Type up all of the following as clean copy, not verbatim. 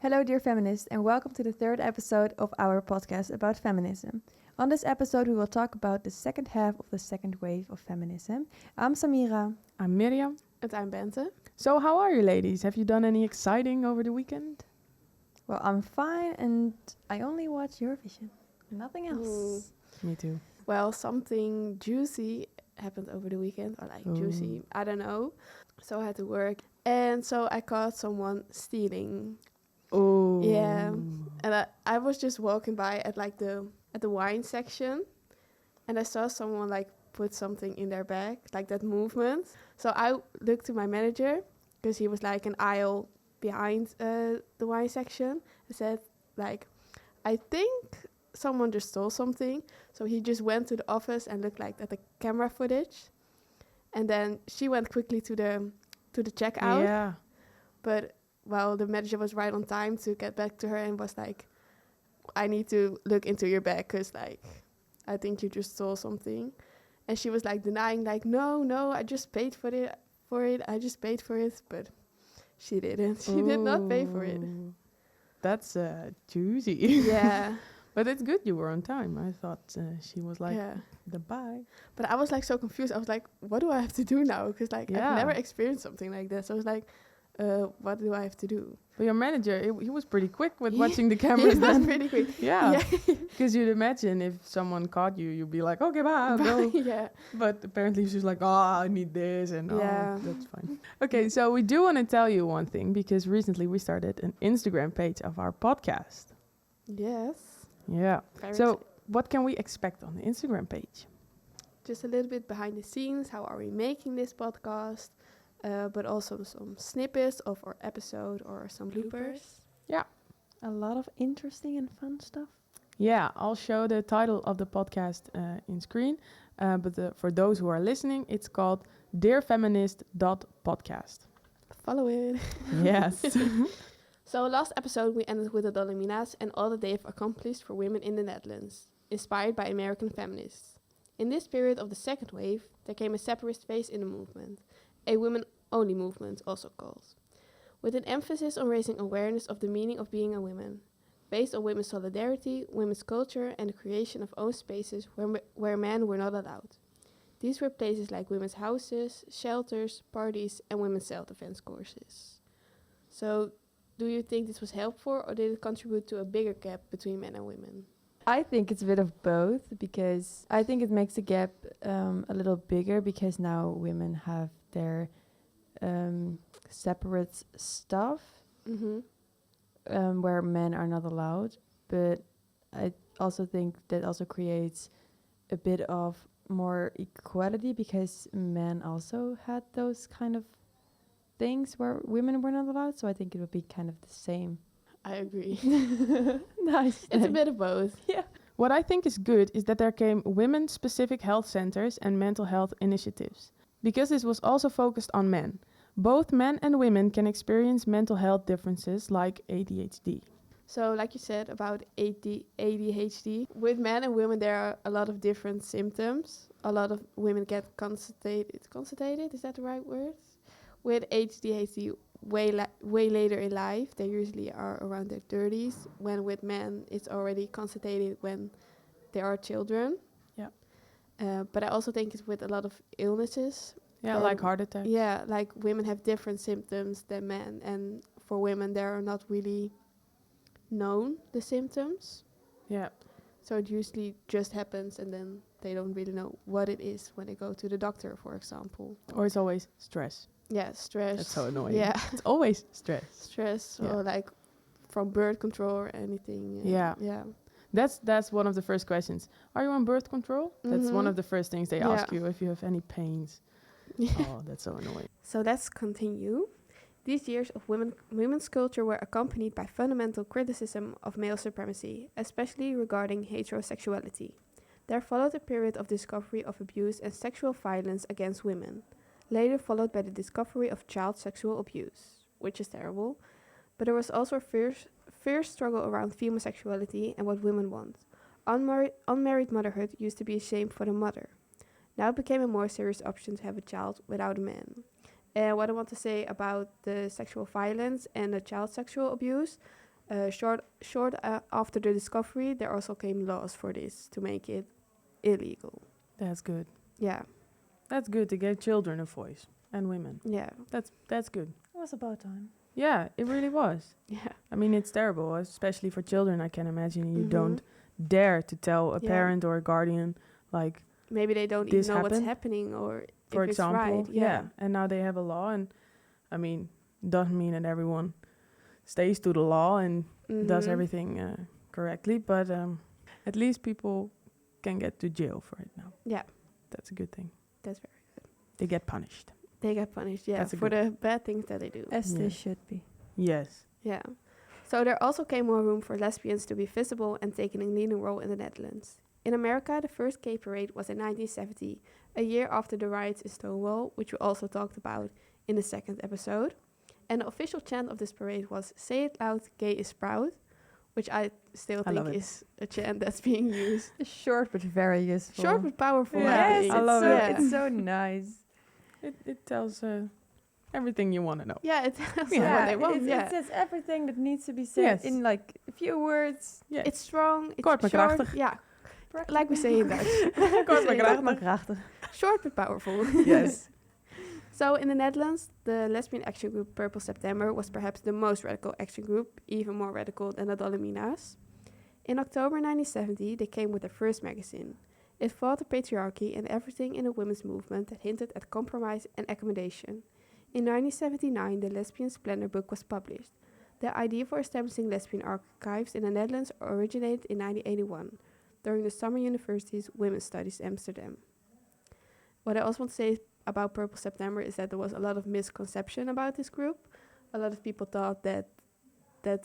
Hello, dear feminists, and welcome to the third episode of our podcast about feminism. On this episode, we will talk about the second half of the second wave of feminism. I'm Samira. I'm Miriam. And I'm Bente. So how are you ladies? Have you done any exciting over the weekend? Well, I'm fine, and I only watch Eurovision. Nothing else. Me too. Well, something juicy happened over the weekend, or like juicy, I don't know. So I had to work, and so I caught someone stealing. Oh. Yeah, and I was just walking by at like the wine section, and I saw someone like put something in their bag, like that movement. So I looked to my manager, because he was like an aisle behind the wine section, and said like, I think someone just stole something. So he just went to the office and looked like at the camera footage, and then she went quickly to the checkout. Yeah. But well, the manager was right on time to get back to her and was like, I need to look into your bag because like I think you just stole something. And she was like denying, like, no, I just paid for it. I just paid for it. But she didn't. She did not pay for it. That's juicy. Yeah. But it's good you were on time. I thought she was like, Yeah. the bye. But I was like so confused. I was like, what do I have to do now? Because like Yeah. I've never experienced something like this. So I was like, what do I have to do? But your manager, he was pretty quick with Yeah. watching the He cameras was then. pretty quick. Yeah. Because you'd imagine if someone caught you, you'd be like, okay, bye, go. Yeah. But apparently she was like, oh, I need this, and Yeah. oh, that's fine. Okay, so we do want to tell you one thing, because recently we started an Instagram page of our podcast. Yes. Yeah. Very So exciting. what can we expect on the Instagram page? Just a little bit behind the scenes. How are we making this podcast? But also some snippets of our episode or some bloopers. A lot of interesting and fun stuff. Yeah, I'll show the title of the podcast in screen. But for those who are listening, it's called dearfeminist.podcast. Follow it. Yes. So last episode we ended with the Dolomina's and all that they have accomplished for women in the Netherlands, inspired by American feminists. In this period of the second wave, there came a separatist phase in the movement, a women-only movement also called, with an emphasis on raising awareness of the meaning of being a woman, based on women's solidarity, women's culture, and the creation of own spaces where men were not allowed. These were places like women's houses, shelters, parties, and women's self-defense courses. So, do you think this was helpful, or did it contribute to a bigger gap between men and women? I think it's a bit of both, because I think it makes the gap a little bigger, because now women have their separate stuff Mm-hmm. where men are not allowed. But I also think that also creates a bit of more equality, because men also had those kind of things where women were not allowed. So I think it would be kind of the same. I agree. Nice. It's a bit of both. Yeah. What I think is good is that there came women-specific health centers and mental health initiatives, because this was also focused on men. Both men and women can experience mental health differences like ADHD. So, like you said about ADHD, with men and women there are a lot of different symptoms. A lot of women get consultated, is that the right word? With ADHD way later in life. They usually are around their 30s, when with men it's already consultated when they are children. Yeah. But I also think it's with a lot of illnesses. Yeah, like heart attacks. Yeah, like women have different symptoms than men, and for women there are not really known the symptoms. Yeah. So it usually just happens, and then they don't really know what it is when they go to the doctor, for example. Or it's always stress. Yeah, stress. That's so annoying. Yeah, It's always stress. stress, Yeah. or like from birth control or anything. Yeah. Yeah. That's one of the first questions. Are you on birth control? That's one Mhm. of the first things they Yeah. ask you, if you have any pains. Oh, that's so annoying. So let's continue. These years of women's culture were accompanied by fundamental criticism of male supremacy, especially regarding heterosexuality. There followed a period of discovery of abuse and sexual violence against women, later followed by the discovery of child sexual abuse, which is terrible. But there was also a fierce struggle around female sexuality and what women want. Unmarried motherhood used to be a shame for the mother. Now it became a more serious option to have a child without a man. And what I want to say about the sexual violence and the child sexual abuse, Short after the discovery, there also came laws for this to make it illegal. That's good. Yeah, That's good to give children a voice and women. yeah, That's good. It was about time. Yeah, it really was. yeah. I mean, it's terrible, especially for children. I can imagine you Mhm. don't dare to tell a Yeah. parent or a guardian, like, Maybe they don't This even know what's happened? happening or for if example. it's right. Yeah. And now they have a law, and I mean, doesn't mean that everyone stays to the law and does Mhm. everything correctly, but at least people can get to jail for it now. Yeah, That's a good thing. that's very. They get punished. They get punished. Yeah, That's a for good- the bad things that they do. As Yeah. they should be. Yes. Yeah. So there also came more room for lesbians to be visible and taking a leading role in the Netherlands. In America, the first gay parade was in 1970, a year after the riots in Stonewall, which we also talked about in the second episode. And the official chant of this parade was "Say it loud, gay is proud," which I still I love think it. is a chant that's being used. Short but very useful. Short but powerful. Yeah. I Yes, think. I love it's so, it. It's so nice. It tells everything you want to know. Yeah, it's what Yeah, they want. It Yeah, says everything that needs to be said Yes. in like a few words. Yes. it's strong. It's Kort maar short. krachtig. Yeah, like we say in Dutch. Kort maar Kort maar krachtig. krachtig. Short but powerful. Yes. So in the Netherlands, the lesbian action group Purple September was perhaps the most radical action group, even more radical than the Dolomina's. In October 1970, they came with their first magazine. It fought the patriarchy and everything in the women's movement that hinted at compromise and accommodation. In 1979, the Lesbian Splendor book was published. The idea for establishing lesbian archives in the Netherlands originated in 1981 during the Summer University's Women's Studies Amsterdam. What I also want to say about Purple September is that there was a lot of misconception about this group. A lot of people thought that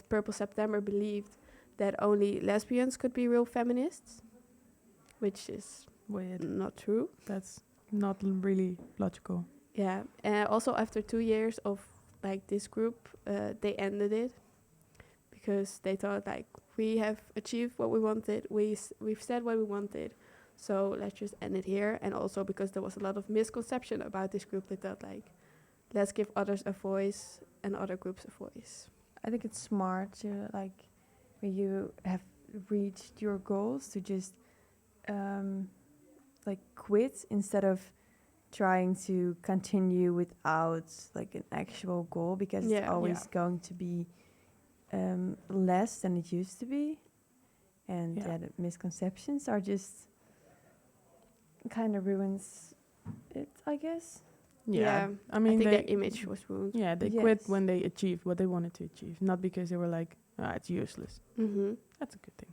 Purple September believed that only lesbians could be real feminists, which is Weird. not true. That's not really logical. Yeah. Also, after 2 years of like this group, they ended it because they thought like we have achieved what we wanted. We've said what we wanted, so let's just end it here. And also because there was a lot of misconception about this group, they thought like let's give others a voice and other groups a voice. I think it's smart to like when you have reached your goals to just like quit instead of trying to continue without like an actual goal, because it's Yeah. always going to be less than it used to be, and Yeah. the misconceptions are just kind of ruins it, I guess. Yeah. I I mean, think they, their image was ruined. yeah, they quit Yes. when they achieved what they wanted to achieve, not because they were like, it's useless. Mm-hmm. That's a good thing.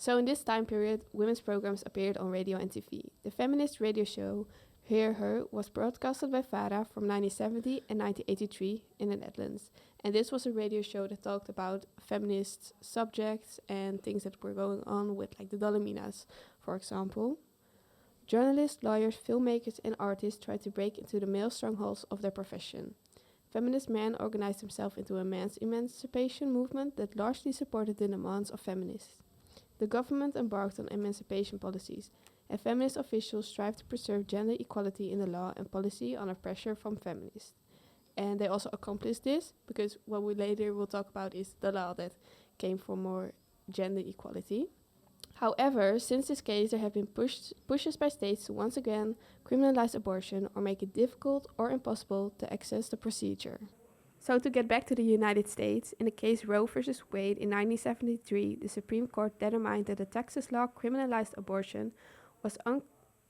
So in this time period, women's programs appeared on radio and TV. The feminist radio show Hear Her was broadcasted by VARA from 1970 and 1983 in the Netherlands. And this was a radio show that talked about feminist subjects and things that were going on with like the Dolomina's, for example. Journalists, lawyers, filmmakers and artists tried to break into the male strongholds of their profession. Feminist men organized themselves into a men's emancipation movement that largely supported the demands of feminists. The government embarked on emancipation policies, and feminist officials strive to preserve gender equality in the law and policy under pressure from feminists. And they also accomplished this because what we later will talk about is the law that came for more gender equality. However, since this case, there have been pushes by states to once again criminalize abortion or make it difficult or impossible to access the procedure. So to get back to the United States, in the case Roe v. Wade in 1973, the Supreme Court determined that the Texas law criminalized abortion was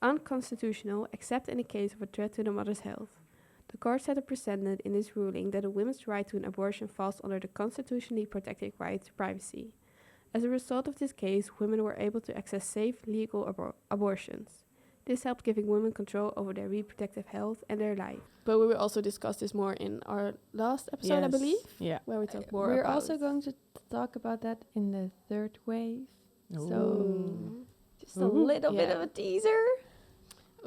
unconstitutional except in the case of a threat to the mother's health. The court set a precedent in this ruling that a woman's right to an abortion falls under the constitutionally protected right to privacy. As a result of this case, women were able to access safe, legal abortions. This helped giving women control over their reproductive health and their life. But we will also discuss this more in our last episode, I believe, Yeah. where we talk more We're about also going to talk about that in the third wave. So just a Ooh. little bit Yeah. of a teaser.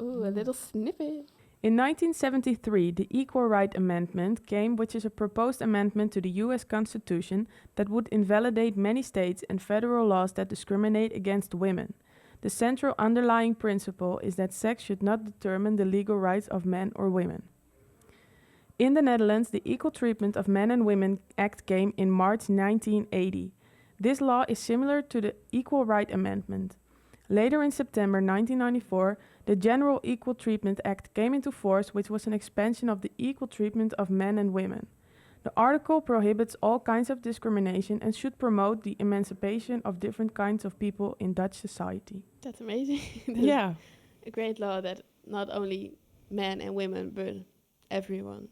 Ooh, a little snippet. In 1973, the Equal Right Amendment came, which is a proposed amendment to the US Constitution that would invalidate many states and federal laws that discriminate against women. The central underlying principle is that sex should not determine the legal rights of men or women. In the Netherlands, the Equal Treatment of Men and Women Act came in March 1980. This law is similar to the Equal Right Amendment. Later in September 1994, the General Equal Treatment Act came into force, which was an expansion of the equal treatment of men and women. The article prohibits all kinds of discrimination and should promote the emancipation of different kinds of people in Dutch society. That's amazing. That's Yeah. a great law that not only men and women, but everyone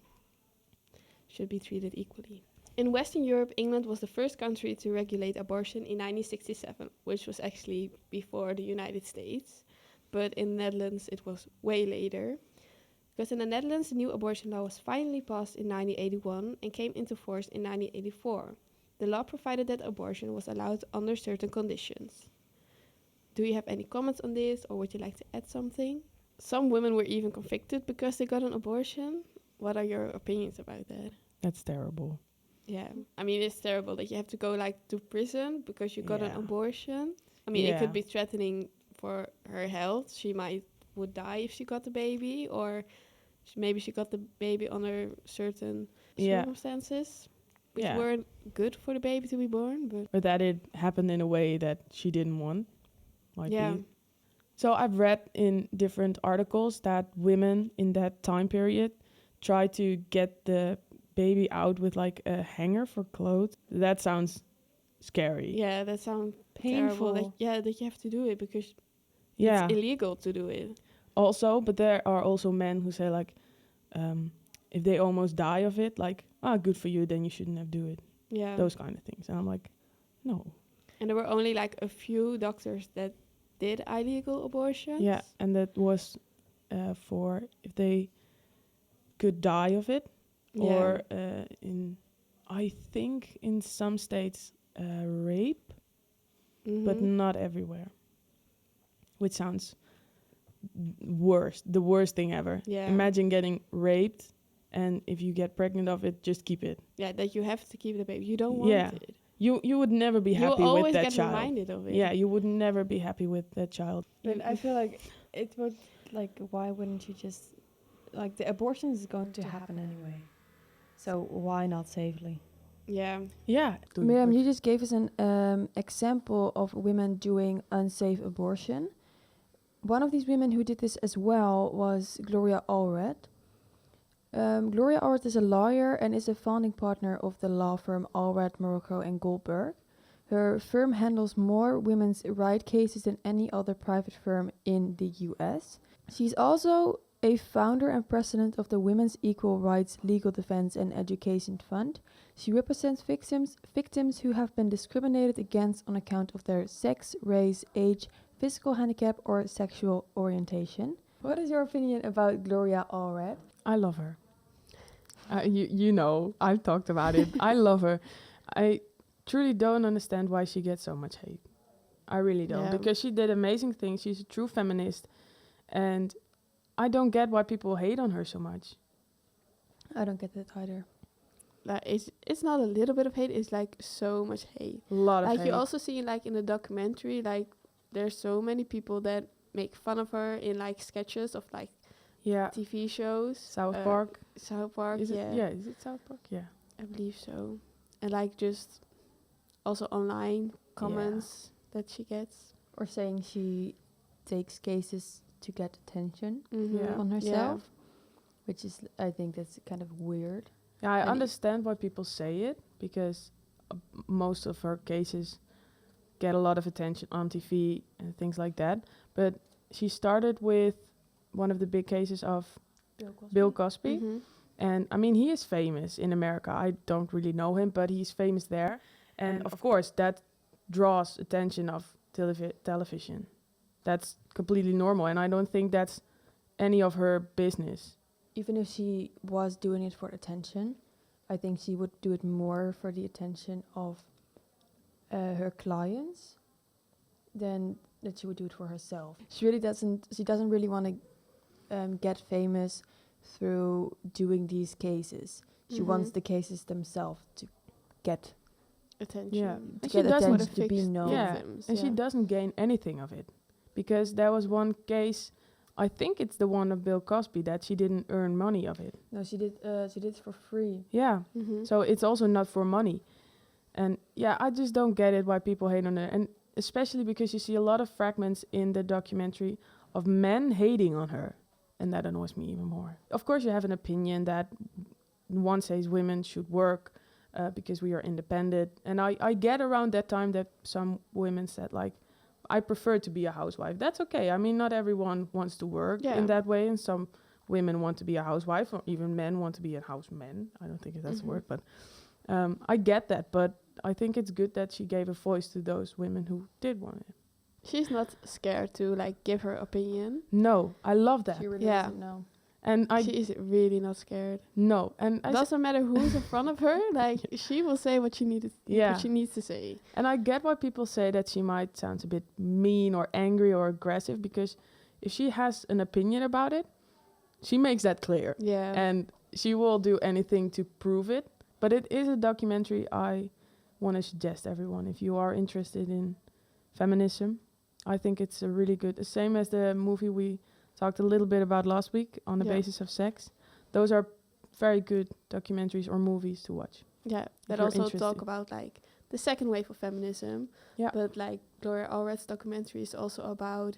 should be treated equally. In Western Europe, England was the first country to regulate abortion in 1967, which was actually before the United States. But in the Netherlands, it was way later. Because in the Netherlands, the new abortion law was finally passed in 1981 and came into force in 1984. The law provided that abortion was allowed under certain conditions. Do you have any comments on this, or would you like to add something? Some women were even convicted because they got an abortion. What are your opinions about that? That's terrible. Yeah, I mean, it's terrible that you have to go like to prison because you got an Yeah. abortion. I mean, it Yeah. could be threatening for her health. She would die if she got the baby, or maybe she got the baby under certain Yeah. circumstances, which Yeah. weren't good for the baby to be born. But But that it happened in a way that she didn't want. Might yeah, be. So I've read in different articles that women in that time period try to get the baby out with like a hanger for clothes. That sounds scary. yeah, that sounds terrible. Painful. That you have to do it because Yeah. it's illegal to do it. Also, but there are also men who say like, if they almost die of it, like, good for you, then you shouldn't have do it. Yeah, Those kind of things. And I'm like, no. and there were only like a few doctors that did illegal abortions. Yeah, and that was for if they could die of it, or I think in some states, rape, but Mhm. not everywhere. Which sounds worse, the worst thing ever. Yeah. Imagine getting raped, and if you get pregnant of it, just keep it. Yeah, that you have to keep the baby. You don't want Yeah. it. You would never be You happy will with always that get child. reminded of it. Yeah, you would never be happy with that child. But I feel like it would, like, why wouldn't you just, like, the abortion is going to happen anyway. So why not safely? Yeah. Yeah. Miriam, you just gave us an example of women doing unsafe abortion. One of these women who did this as well was Gloria Allred. Gloria Allred is a lawyer and is a founding partner of the law firm Allred, Morocco and Goldberg. Her firm handles more women's right cases than any other private firm in the US. She's also a founder and president of the Women's Equal Rights Legal Defense and Education Fund. She represents victims who have been discriminated against on account of their sex, race, age, physical handicap, or sexual orientation. What is your opinion about Gloria Allred? I love her. You know, I've talked about it. I love her. I truly don't understand why she gets so much hate. I really don't. Yeah. Because she did amazing things. She's a true feminist. And I don't get why people hate on her so much. I don't get that either. Like it's not a little bit of hate, it's like so much hate. A lot of Like hate. you also see like in the documentary, like there's so many people that make fun of her in like sketches of like yeah. TV shows. South Park. South Park, Is yeah. it? Yeah, is it South Park? Yeah. I believe so. And like just also online comments that she gets. Or saying she takes cases to get attention Yeah. on herself, which is, I think that's kind of weird. Yeah, I And understand why people say it, because most of her cases get a lot of attention on TV and things like that. But she started with one of the big cases of Bill Cosby. Mhm. And I mean, he is famous in America. I don't really know him, but he's famous there. And of course, that draws attention of television. That's completely normal. And I don't think that's any of her business. Even if she was doing it for attention, I think she would do it more for the attention of her clients than that she would do it for herself. She doesn't really want to get famous through doing these cases. She wants Mhm. the cases themselves to get Attention. Yeah. to And she get doesn't- attention, to be fix known. Yeah, victims, and she yeah. doesn't gain anything of it. Because there was one case, I think it's the one of Bill Cosby that she didn't earn money of it. No, she did. She did it for free. Yeah. Mm-hmm. So it's also not for money. And yeah, I just don't get it why people hate on her. And especially because you see a lot of fragments in the documentary of men hating on her. And that annoys me even more. Of course, you have an opinion that one says women should work because we are independent. And I get around that time that some women said, like, I prefer to be a housewife. That's okay. I mean, not everyone wants to work in that way. And some women want to be a housewife, or even men want to be a houseman. I don't think that's a word, but I get that. But I think it's good that she gave a voice to those women who did want it. She's not scared to like give her opinion. No, I love that. She really Yeah. doesn't know. And She is really not scared. no, and I Doesn't matter who's in front of her. Like she will say what she Yeah. what she needs to say. And I get why people say that she might sound a bit mean or angry or aggressive, because if she has an opinion about it, she makes that clear. Yeah. And she will do anything to prove it. But it is a documentary I want to suggest everyone. If you are interested in feminism, I think it's a really good, the same as the movie we talked a little bit about last week, On the Basis of Sex. Those are very good documentaries or movies to watch. Yeah, that you're also interested. talk about like the second wave of feminism. Yeah. But like Gloria Allred's documentary is also about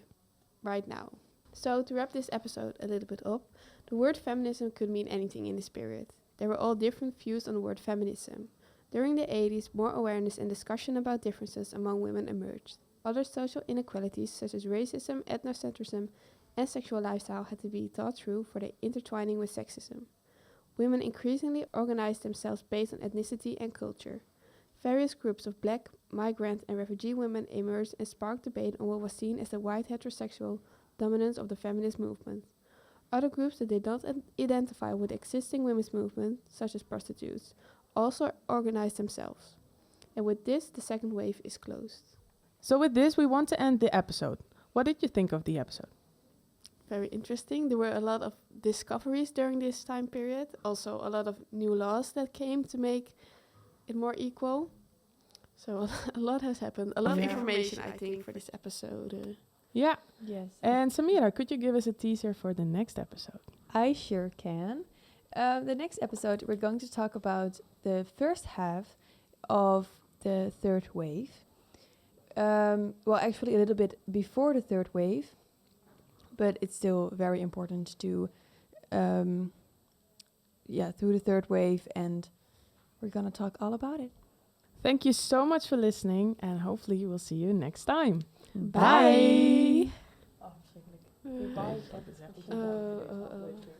right now. So to wrap this episode a little bit up, the word feminism could mean anything in this period. There were all different views on the word feminism. During the 80s, more awareness and discussion about differences among women emerged. Other social inequalities such as racism, ethnocentrism, and sexual lifestyle had to be thought through for their intertwining with sexism. Women increasingly organized themselves based on ethnicity and culture. Various groups of black, migrant, and refugee women emerged and sparked debate on what was seen as the white heterosexual dominance of the feminist movement. Other groups that did not identify with the existing women's movement, such as prostitutes, also organized themselves. And with this, the second wave is closed. So with this, we want to end the episode. What did you think of the episode? Very interesting. There were a lot of discoveries during this time period. Also, a lot of new laws that came to make it more equal. So a lot has happened. A lot of Yeah. information, I think, for this episode. Yeah. Yes. And Samira, could you give us a teaser for the next episode? I sure can. The next episode, we're going to talk about the first half of the third wave. Well, actually, a little bit before the third wave, but it's still very important to, through the third wave, and we're going to talk all about it. Thank you so much for listening, and hopefully we'll see you next time. Bye. Oh.